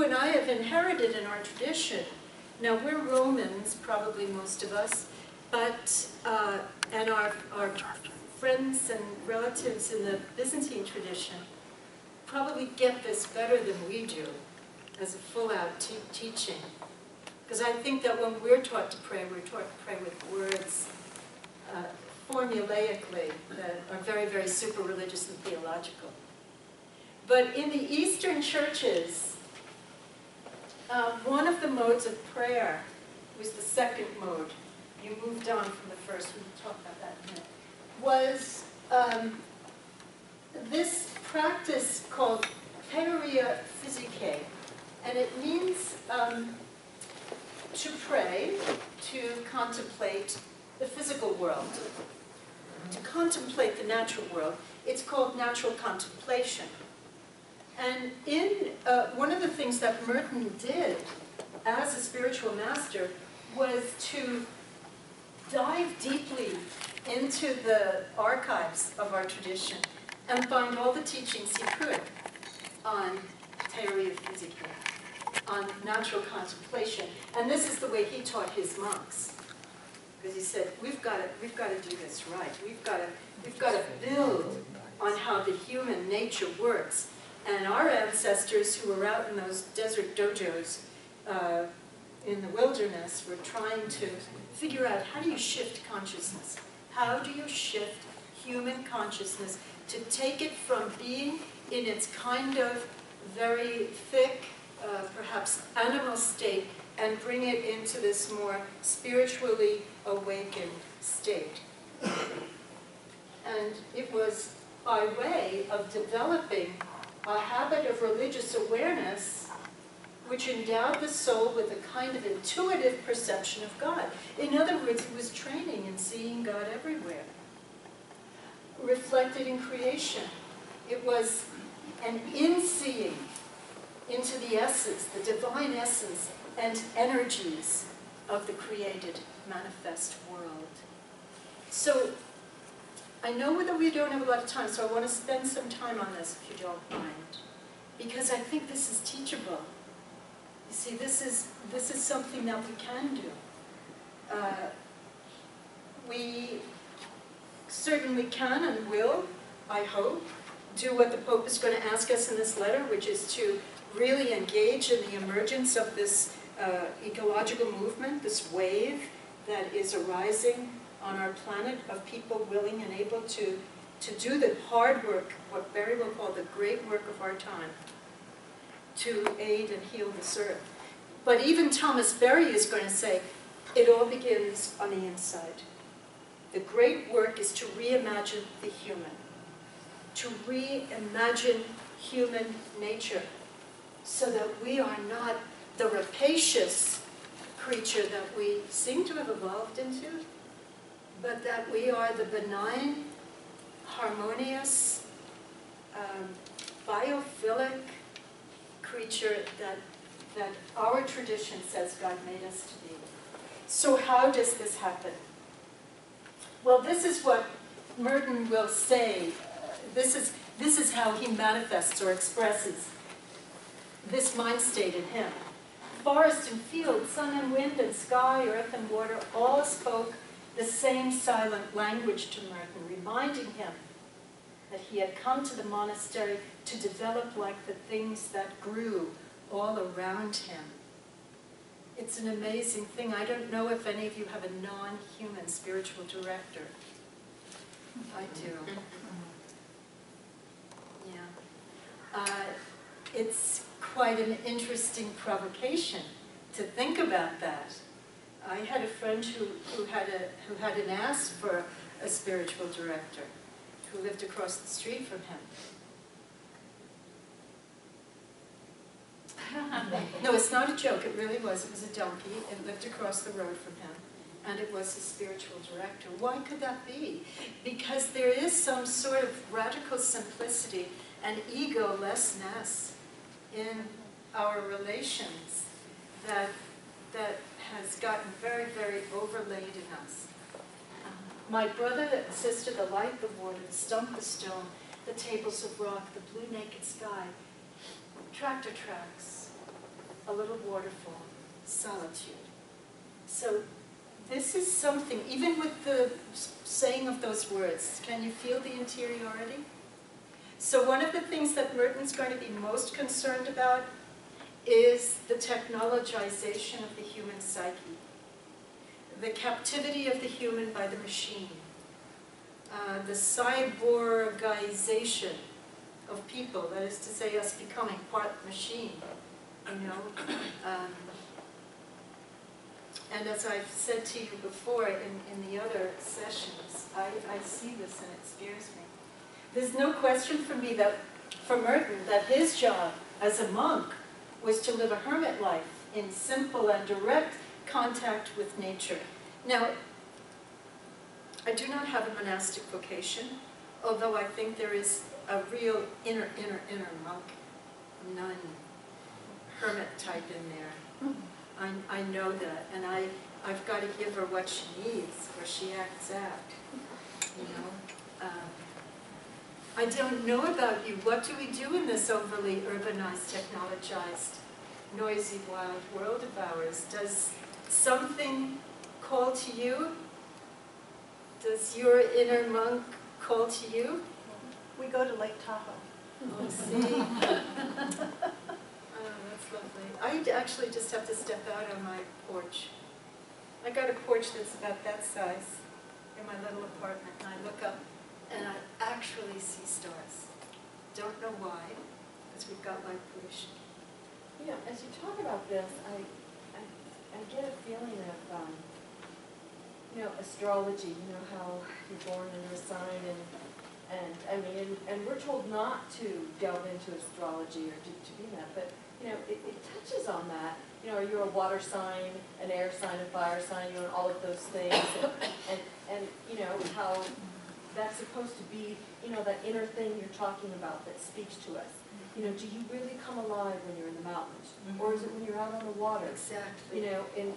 you and I have inherited in our tradition. Now, we're Romans, probably most of us, but, and our friends and relatives in the Byzantine tradition probably get this better than we do as a full-out teaching. Because I think that when we're taught to pray, we're taught to pray with words formulaically that are very, very super religious and theological. But in the Eastern churches, one of the modes of prayer was the second mode. You moved on from the first, we can talk about that in a minute. Was this practice called theoria physicae. And it means to pray, to contemplate the physical world, to contemplate the natural world. It's called natural contemplation. And in one of the things that Merton did as a spiritual master was to dive deeply into the archives of our tradition and find all the teachings he could on theoria physicae, on natural contemplation. And this is the way he taught his monks. Because he said, we've got to do this right. We've got to build on how the human nature works. And our ancestors who were out in those desert dojos in the wilderness were trying to figure out, how do you shift consciousness? How do you shift human consciousness to take it from being in its kind of very thick, perhaps animal state, and bring it into this more spiritually awakened state? And it was by way of developing a habit of religious awareness which endowed the soul with a kind of intuitive perception of God. In other words, it was training in seeing God everywhere, reflected in creation. It was an in-seeing into the essence, the divine essence and energies of the created manifest world. So, I know that we don't have a lot of time, so I want to spend some time on this, if you don't mind, because I think this is teachable. You see, this is something that we can do. We certainly can and will, I hope, do what the Pope is going to ask us in this letter, which is to really engage in the emergence of this ecological movement, this wave that is arising on our planet of people willing and able to do the hard work, what Barry will call the great work of our time, to aid and heal this earth. But even Thomas Berry is going to say, it all begins on the inside. The great work is to reimagine the human, to reimagine human nature, so that we are not the rapacious creature that we seem to have evolved into, but that we are the benign, harmonious, biophilic creature that our tradition says God made us to be. So how does this happen? Well, this is what Merton will say. This is how he manifests or expresses this mind state in him. Forest and field, sun and wind and sky, earth and water, all spoke the same silent language to Merton, reminding him that he had come to the monastery to develop like the things that grew all around him. It's an amazing thing. I don't know if any of you have a non-human spiritual director. I do. Yeah. It's quite an interesting provocation to think about that. I had a friend who had an ask for a spiritual director who lived across the street from him. No, it's not a joke. It really was. It was a donkey. It lived across the road from him, and it was his spiritual director. Why could that be? Because there is some sort of radical simplicity and egolessness in our relations that has gotten very, very overlaid in us. My brother and sister, the light, the water, the stump, the stone, the tables of rock, the blue naked sky, tractor tracks, a little waterfall, solitude. So this is something, even with the saying of those words, can you feel the interiority? So one of the things that Merton's going to be most concerned about is the technologization of the human psyche, the captivity of the human by the machine, the cyborgization of people, that is to say, us becoming part machine, you know. And as I've said to you before in the other sessions, I see this and it scares me. There's no question for me that, for Merton, that his job as a monk was to live a hermit life in simple and direct contact with nature. Now, I do not have a monastic vocation, although I think there is a real inner monk, nun, hermit type in there. I know that, and I've got to give her what she needs, or she acts out, you know. I don't know about you. What do we do in this overly urbanized, technologized, noisy, wild world of ours? Does something call to you? Does your inner monk call to you? We go to Lake Tahoe. Oh, see? Oh, that's lovely. I actually just have to step out on my porch. I got a porch that's about that size in my little apartment, and I look up and I actually see stars. Don't know why, because we've got light pollution. You know, as you talk about this, I get a feeling of, you know, astrology, you know, how you're born in a sign, and I mean, and we're told not to delve into astrology or to be that, but, you know, it touches on that. You know, are you a water sign, an air sign, a fire sign, you know, all of those things, and you know, how that's supposed to be, you know, that inner thing you're talking about that speaks to us. You know, do you really come alive when you're in the mountains? Or is it when you're out on the water? Exactly. You know, and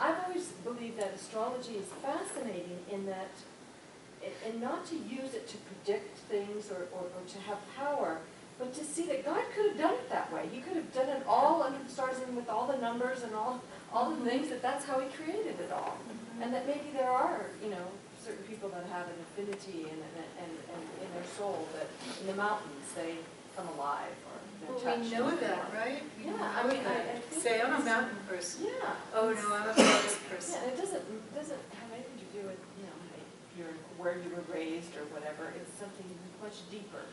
I've always believed that astrology is fascinating in that, and not to use it to predict things or to have power, but to see that God could have done it that way. He could have done it all under the stars and with all the numbers and all the things, that's how He created it all. And that maybe there are, you know, certain people that have an affinity and in their soul that in the mountains they come alive or Well, touch. we know that, right? We Yeah, know I mean, that. I think Say, I'm a mountain person. Yeah. Oh no, I'm a forest person. Yeah, it doesn't have anything to do with, you know, where you were raised or whatever. It's something much deeper.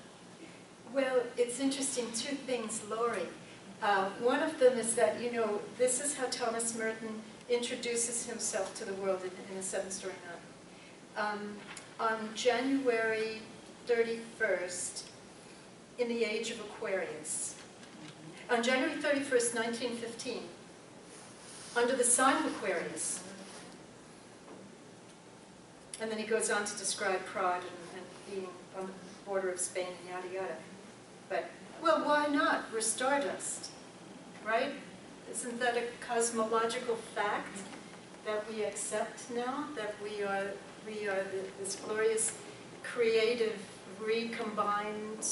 Well, it's interesting, two things, Lori. One of them is that, you know, this is how Thomas Merton introduces himself to the world in the Seven-Story Nun. On January 31st, in the age of Aquarius, on January 31st, 1915, under the sign of Aquarius, and then he goes on to describe Prague and being on the border of Spain and yada yada. But, well, why not? We're stardust, right? Isn't that a cosmological fact that we accept now? That we are this glorious, creative, recombined,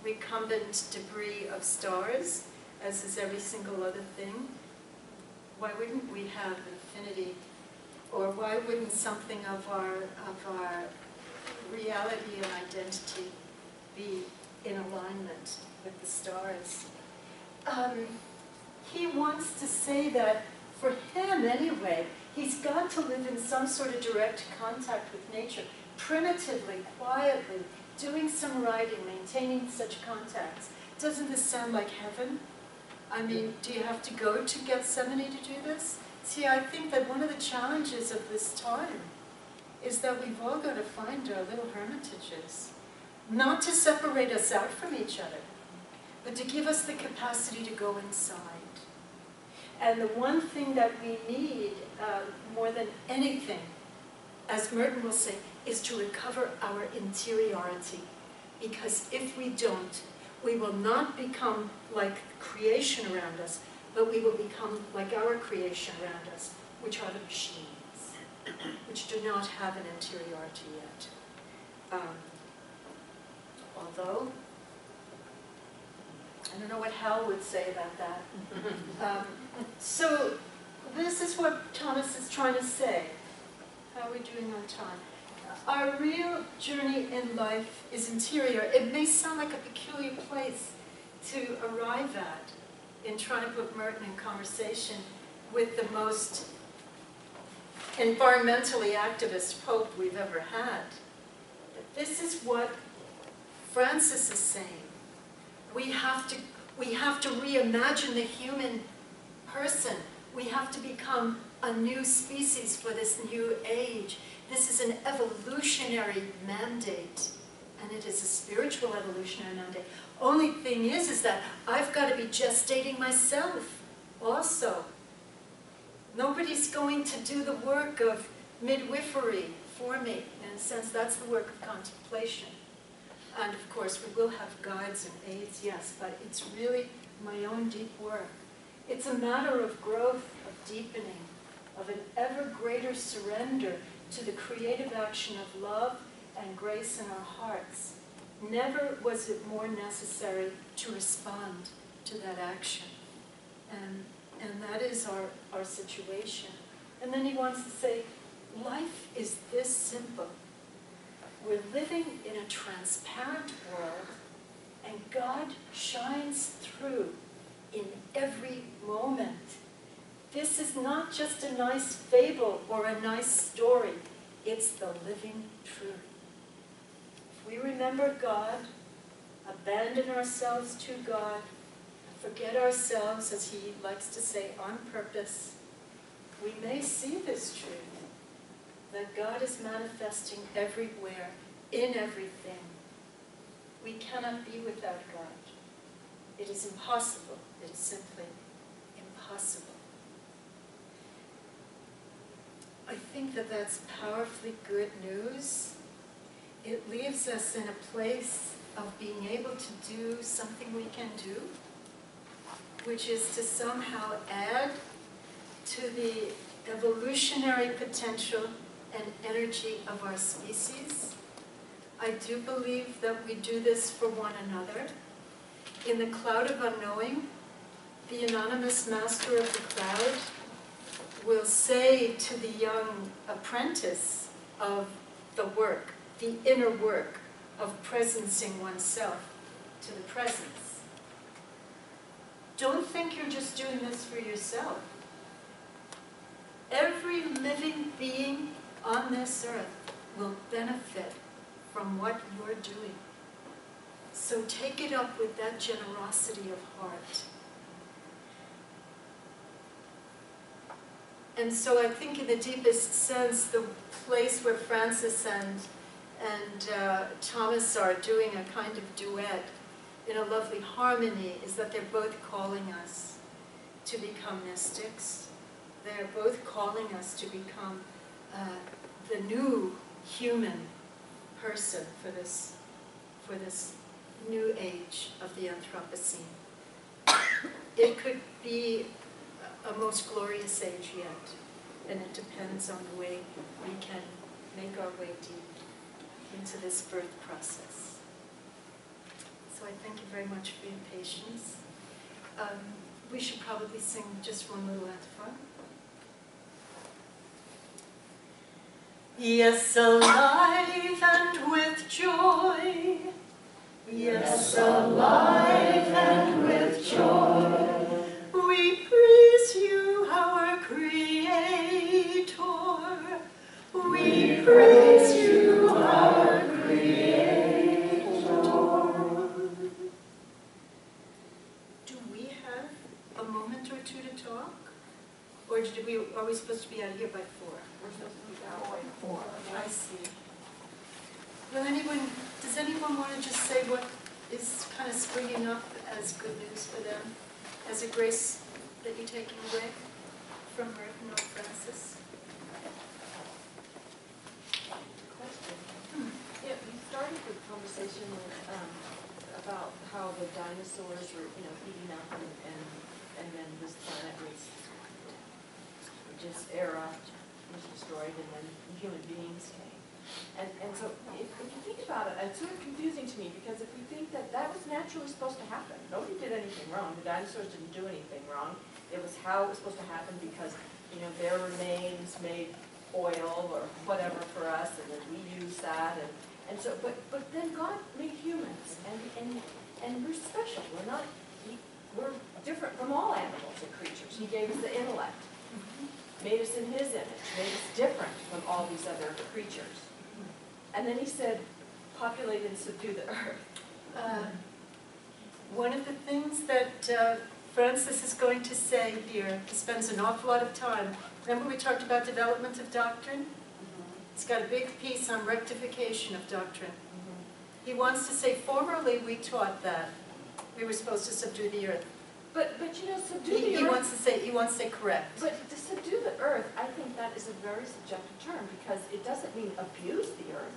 recumbent debris of stars, as is every single other thing? Why wouldn't we have infinity? Or why wouldn't something of our reality and identity be in alignment with the stars? He wants to say that, for him anyway, he's got to live in some sort of direct contact with nature, primitively, quietly, doing some writing, maintaining such contacts. Doesn't this sound like heaven? I mean, do you have to go to Gethsemane to do this? See, I think that one of the challenges of this time is that we've all got to find our little hermitages. Not to separate us out from each other, but to give us the capacity to go inside. And the one thing that we need more than anything, as Merton will say, is to recover our interiority. Because if we don't, we will not become like creation around us, but we will become like our creation around us, which are the machines, which do not have an interiority yet. Although, I don't know what Hal would say about that. So this is what Thomas is trying to say. How are we doing on time? Our real journey in life is interior. It may sound like a peculiar place to arrive at in trying to put Merton in conversation with the most environmentally activist Pope we've ever had. But this is what Francis is saying. We have to reimagine the human person. We have to become a new species for this new age. This is an evolutionary mandate, and it is a spiritual evolutionary mandate. Only thing is that I've got to be gestating myself also. Nobody's going to do the work of midwifery for me. In a sense, that's the work of contemplation. And of course, we will have guides and aids, yes, but it's really my own deep work. It's a matter of growth, of deepening, of an ever greater surrender to the creative action of love and grace in our hearts. Never was it more necessary to respond to that action. And that is our situation. And then he wants to say, life is this simple. We're living in a transparent world, and God shines through in every moment. This is not just a nice fable or a nice story. It's the living truth. If we remember God, abandon ourselves to God, forget ourselves, as he likes to say, on purpose, we may see this truth, that God is manifesting everywhere, in everything. We cannot be without God. It is impossible. It is simply impossible. I think that that's powerfully good news. It leaves us in a place of being able to do something we can do, which is to somehow add to the evolutionary potential and energy of our species. I do believe that we do this for one another. In the cloud of unknowing, the anonymous master of the cloud will say to the young apprentice of the work, the inner work of presencing oneself to the presence. Don't think you're just doing this for yourself. Every living being on this earth will benefit from what you're doing. So take it up with that generosity of heart. And so I think in the deepest sense, the place where Francis and Thomas are doing a kind of duet in a lovely harmony is that they're both calling us to become mystics. They're both calling us to become the new human person for this new age of the Anthropocene. It could be a most glorious age yet, and it depends on the way we can make our way deep into this birth process. So I thank you very much for your patience. We should probably sing just one little antiphon. Yes, alive and with joy. Yes, alive and with joy. We praise you, our Creator. We praise you, our Creator. Do we have a moment or two to talk? Or are we supposed to be out of here by 4? We're supposed to be out by 4. I see. Does anyone want to just say what is kind of springing up as good news for them, as a grace that you're taking away from Merton or Francis? Question. Yeah, you started the conversation with, about how the dinosaurs were, heating up, and then this planet was just era was destroyed, and then human beings came. And so if you think about it, it's sort of confusing to me, because if we think that that was naturally supposed to happen, nobody did anything wrong, the dinosaurs didn't do anything wrong, it was how it was supposed to happen because, you know, their remains made oil or whatever for us, and then we use that, and so, but then God made humans, and we're special, we're different from all animals and creatures. He gave us the intellect, made us in His image, made us different from all these other creatures. And then He said, populate and subdue the earth. One of the things that Francis is going to say here, he spends an awful lot of time. Remember we talked about development of doctrine? It's got a big piece on rectification of doctrine. He wants to say, formerly we taught that we were supposed to subdue the earth. But you know, subdue the earth. He wants to say correct. But to subdue the earth, I think that is a very subjective term, because it doesn't mean abuse the earth.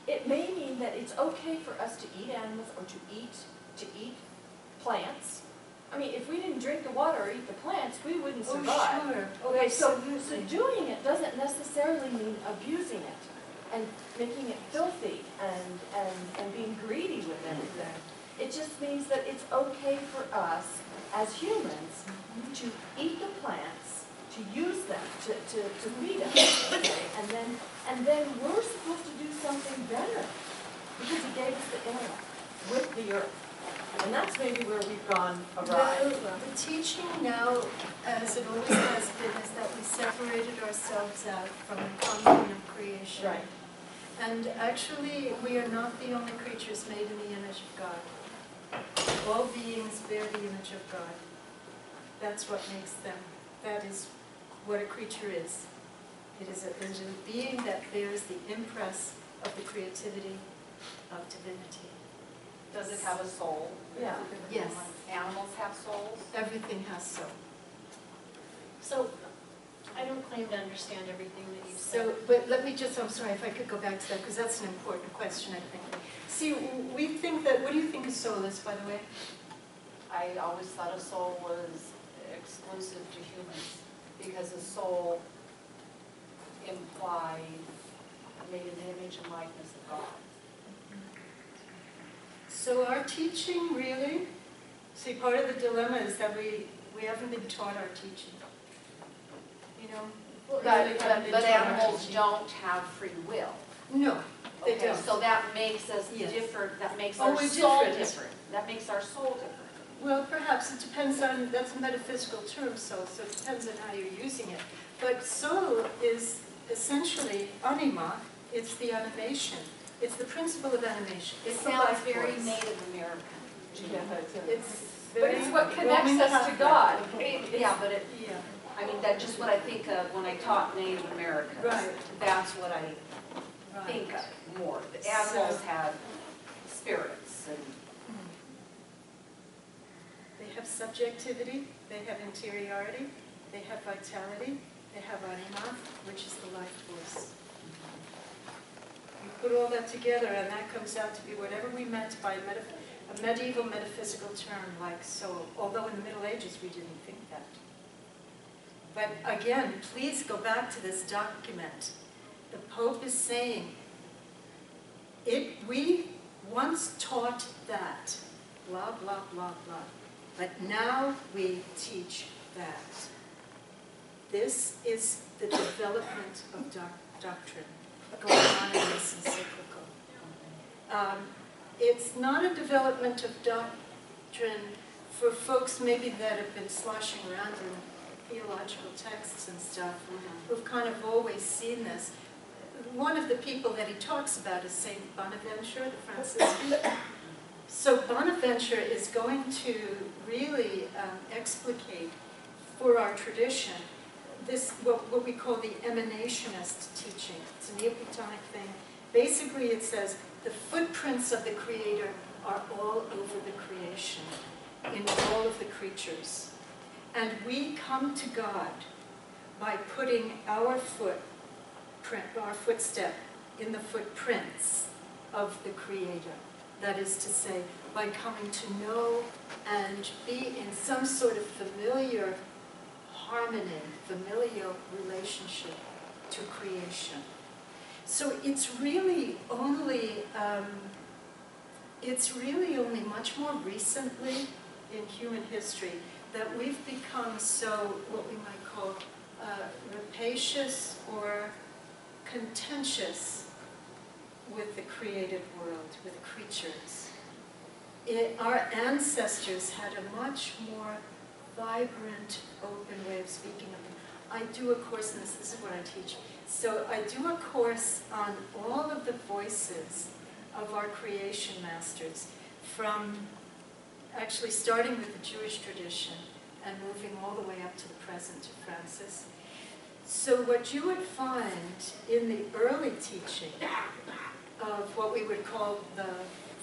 It may mean that it's okay for us to eat animals or to eat plants. I mean, if we didn't drink the water or eat the plants, we wouldn't survive. Oh, sure. Okay, so subduing it doesn't necessarily mean abusing it and making it filthy and being greedy with everything. It just means that it's okay for us as humans to eat the plants, to use them, to feed us, okay? And then we're supposed to do something better, because He gave us the intellect with the earth. And that's maybe where we've gone awry. The teaching now, as it always has been, is that we separated ourselves out from the commune of creation. Right. And actually, we are not the only creatures made in the image of God. All beings bear the image of God. That's what makes them. That is what a creature is. It is a being that bears the impress of the creativity of divinity. Does it have a soul? Yeah. Yes. Animals have souls? Everything has soul. So, I don't claim to understand everything that you said. So, but let me just, I'm sorry if I could go back to that, because that's an important question, I think. See, we think that, what do you think a soul is, by the way? I always thought a soul was exclusive to humans, because a soul implies made in the image and likeness of God. So our teaching really, see, part of the dilemma is that we haven't been taught our teaching. You know? But animals don't have free will. No, they Okay, don't. so that makes us Yes. different, that makes Oh, our we're soul different. different. That makes our soul different. Well, perhaps it depends on, that's a metaphysical term, soul, so it depends on how you're using it. But soul is essentially anima, it's the animation. It's the principle of animation. It It's the sounds life very force. Native American. It's But very it's what connects Roman us to Catholic. God. Yeah, but it, Yeah, I mean, that's just what I think of when I talk Native Americans. Right. That's what I right. think of more. The animals have spirits and They have subjectivity, they have interiority, they have vitality, they have anima, which is the life force. You put all that together and that comes out to be whatever we meant by a medieval metaphysical term like soul, although in the Middle Ages we didn't think that. But again, please go back to this document. The Pope is saying, we once taught that, blah, blah, blah, blah. But now we teach that. This is the development of doctrine going on in this encyclical. It's not a development of doctrine for folks maybe that have been sloshing around in theological texts and stuff, who've kind of always seen this. One of the people that he talks about is Saint Bonaventure, the Franciscan. So Bonaventure is going to really explicate for our tradition this, what we call the emanationist teaching. It's a Neoplatonic thing. Basically it says the footprints of the Creator are all over the creation, in all of the creatures. And we come to God by putting our footstep in the footprints of the Creator. That is to say, by coming to know and be in some sort of familiar harmony, familial relationship to creation. So it's really only much more recently in human history that we've become so, what we might call, rapacious or contentious with the created world, with creatures. Our ancestors had a much more vibrant, open way of speaking of them. I do a course in this is what I teach. So I do a course on all of the voices of our creation masters, from actually starting with the Jewish tradition and moving all the way up to the present to Francis. So what you would find in the early teaching of what we would call the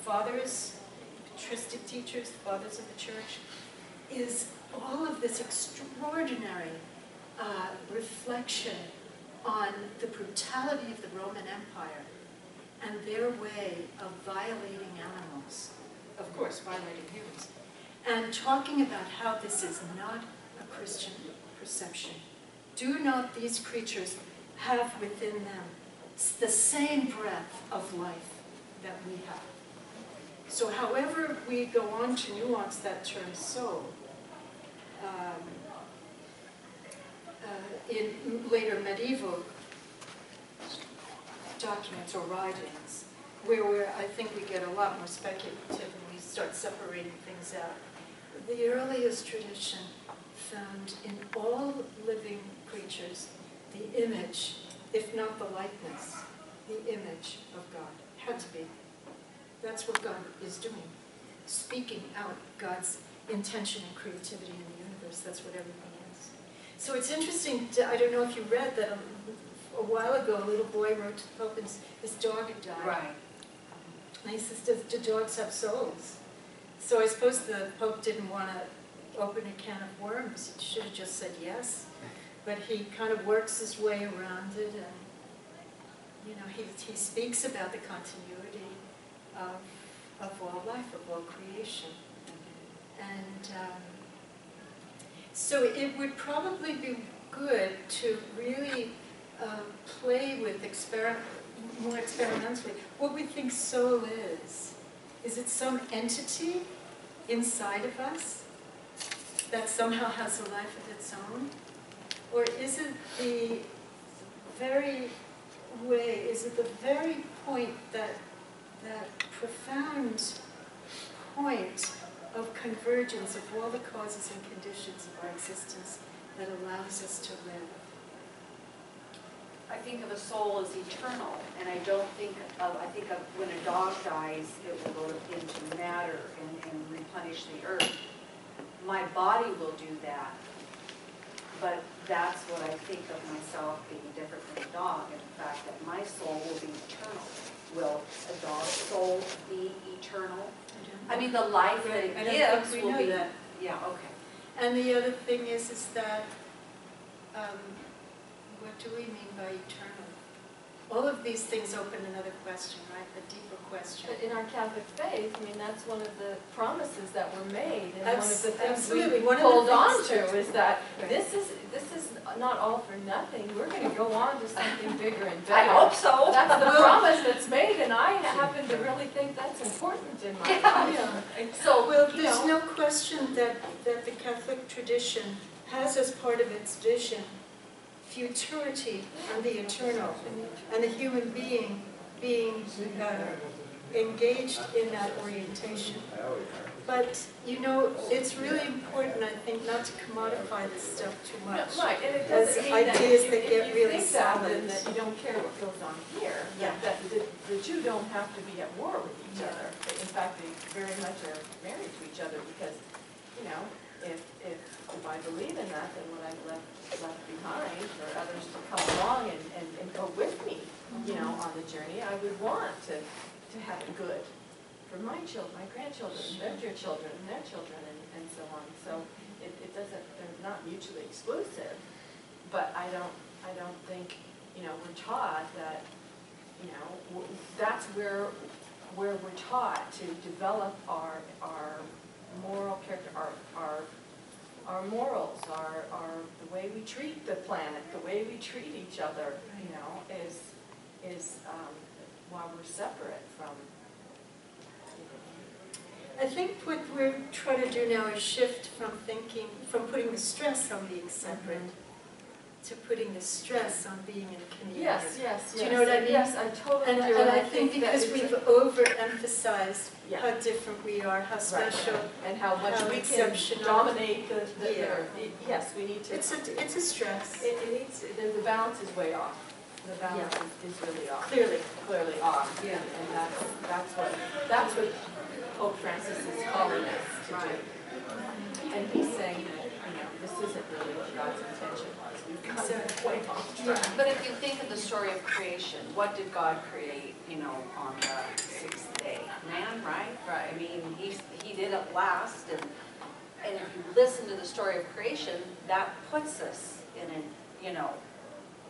fathers, patristic teachers, the fathers of the church, is all of this extraordinary reflection on the brutality of the Roman Empire and their way of violating animals, of course, violating humans, and talking about how this is not a Christian perception. Do not these creatures have within them the same breath of life that we have? So however we go on to nuance that term soul, in later medieval documents or writings, where I think we get a lot more speculative and we start separating things out. The earliest tradition found in all living creatures the image, if not the likeness, the image of God. Had to be. That's what God is doing. Speaking out God's intention and creativity in the universe. That's what everything is. So it's interesting, I don't know if you read that a while ago, a little boy wrote to the Pope and his dog had died. Right. And he says, do dogs have souls? So I suppose the Pope didn't want to open a can of worms. He should have just said yes. But he kind of works his way around it, and you know, he speaks about the continuity of all life, of all creation. And so it would probably be good to really play with more experimentally what we think soul is. Is it some entity inside of us that somehow has a life of its own? Or is it the very way, is it the very point, that profound point of convergence of all the causes and conditions of our existence that allows us to live? I think of a soul as eternal, and I think of when a dog dies, it will go into matter and replenish the earth. My body will do that, but that's what I think of myself being different from a dog, and the fact that my soul will be eternal. Will a dog's soul be eternal? I mean, the life that it gives will be. That. Yeah, okay. And the other thing is that, what do we mean by eternal? All of these things open another question, right? A deeper question. But in our Catholic faith, I mean, that's one of the promises that were made, and one of the things Absolutely. we One of the hold on things to is that Right. this is not all for nothing. We're going to go on to something bigger and better. I hope so. That's the promise that's made, and I happen to really think that's important in my life. Yeah. So, Well, you there's know, no question that the Catholic tradition has as part of its vision futurity and the eternal, and the human being engaged in that orientation. But, you know, it's really important, I think, not to commodify this stuff too much. right, and it As doesn't mean that ideas if that get you really think that, solid. then that you don't care what goes on here. Yeah. That the two don't have to be at war with each other. In fact, they very much are married to each other because, you know, if I believe in that, then what I've left behind for others to come along and go with me, you know, on the journey, I would want to have it good for my children, my grandchildren, their children, and their children, and so on. So it doesn't, they're not mutually exclusive, but I don't think, you know, we're taught that, you know, that's where we're taught to develop our moral character, our morals, the way we treat the planet, the way we treat each other, you know, is why we're separate from, I think what we're trying to do now is shift from thinking, from putting the stress on being separate to putting the stress on being in community. Yes, yes, Do you know what I mean? Yes, I totally do. And I think because that we've overemphasized Yeah. how different we are, how special, and how much how we can exceptional. dominate Yeah. yes, we need to. It's a stress. It needs, the balance is way off. The balance is really off. Clearly off. Yeah. And that's what Pope Francis is calling us to do. And he's saying that, this isn't really what God's intention was. We've gotten way off track. But if you think of the story of creation, what did God create, on the sixth day? Man, right? Right. I mean, he did it last, and if you listen to the story of creation, that puts us in a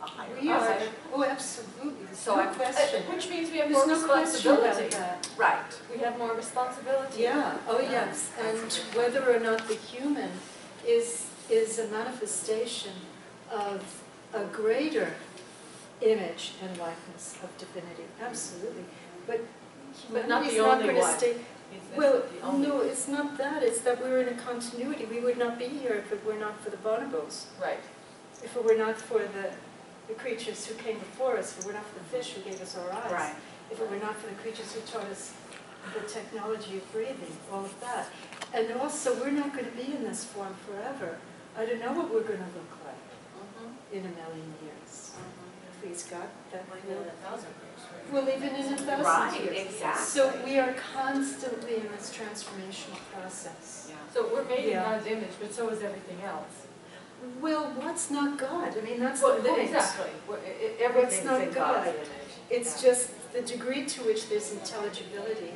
higher We are, position. oh, absolutely, there's So no I- question. Which means we have There's more no question about responsibility. that. Right. We have more responsibility. Yeah, oh yes, and whether or not the human is a manifestation of a greater image and likeness of divinity, absolutely. But But not humanity's the not only going to one. stay. It's Well, not the only no, it's not that, it's that we're in a continuity. We would not be here if it were not for the bonobos, Right. if it were not for the creatures who came before us, if it were not for the fish who gave us our eyes. Right. If it were not for the creatures who taught us the technology of breathing, all of that. And also, we're not going to be in this form forever. I don't know what we're going to look like in 1,000,000 years. Please God, that we'll even in 1,000 Right, years. exactly. So we are constantly in this transformational process. Yeah. So we're made in Yeah. God's image, but so is everything else. Well, what's not God? I mean, that's Well, the point. exactly. What's Everything's not in God's God? image. It's Yeah. just the degree to which there's intelligibility,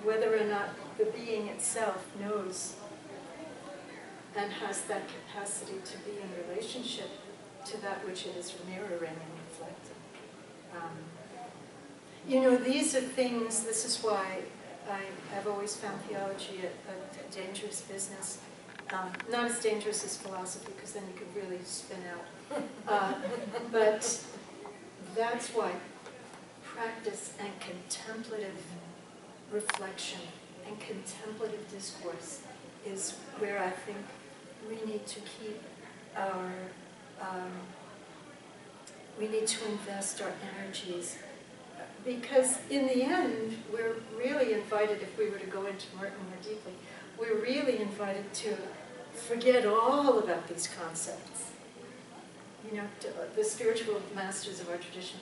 whether or not the being itself knows and has that capacity to be in relationship to that which it is mirroring and reflecting. These are things, this is why I've always found theology a dangerous business. Not as dangerous as philosophy, because then you could really spin out. But that's why practice and contemplative reflection and contemplative discourse is where I think we need to keep we need to invest our energies. Because in the end, we're really invited, if we were to go into Merton more deeply, we're really invited to forget all about these concepts. The spiritual masters of our tradition,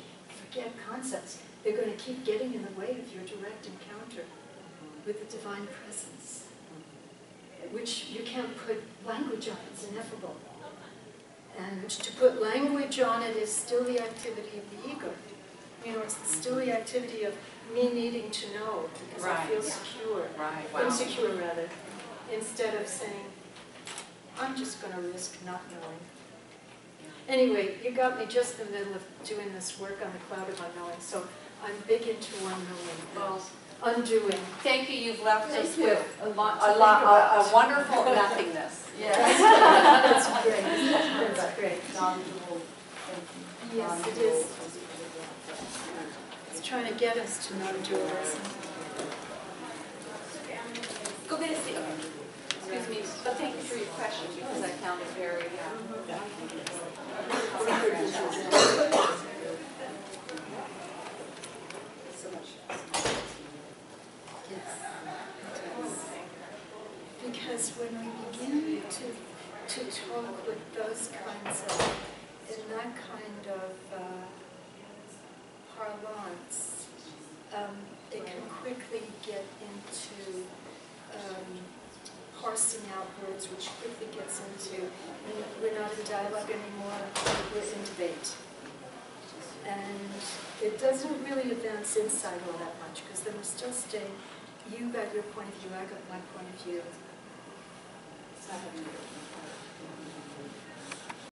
forget concepts. They're going to keep getting in the way of your direct encounter with the divine presence, which you can't put language on. It's ineffable. And to put language on it is still the activity of the ego. It's still the activity of me needing to know because I feel secure, insecure rather, instead of saying, I'm just going to risk not knowing. Anyway, you got me just in the middle of doing this work on the cloud of unknowing, so I'm big into unknowing, Well, undoing. thank you. You've left us with A lot to a think about. wonderful nothingness. Yes. That's great. That's great. Yes, it is. It's trying to get us to non-dualism. Go get a seat. Excuse me, but thank you for your question because I found it very. Because when we begin to talk with those kinds of, in that kind of parlance, it can quickly get into parsing out words, which quickly gets into, we're not in dialogue anymore, we're in debate. And it doesn't really advance insight all that much, because then we're still staying, you got your point of view, I got my point of view.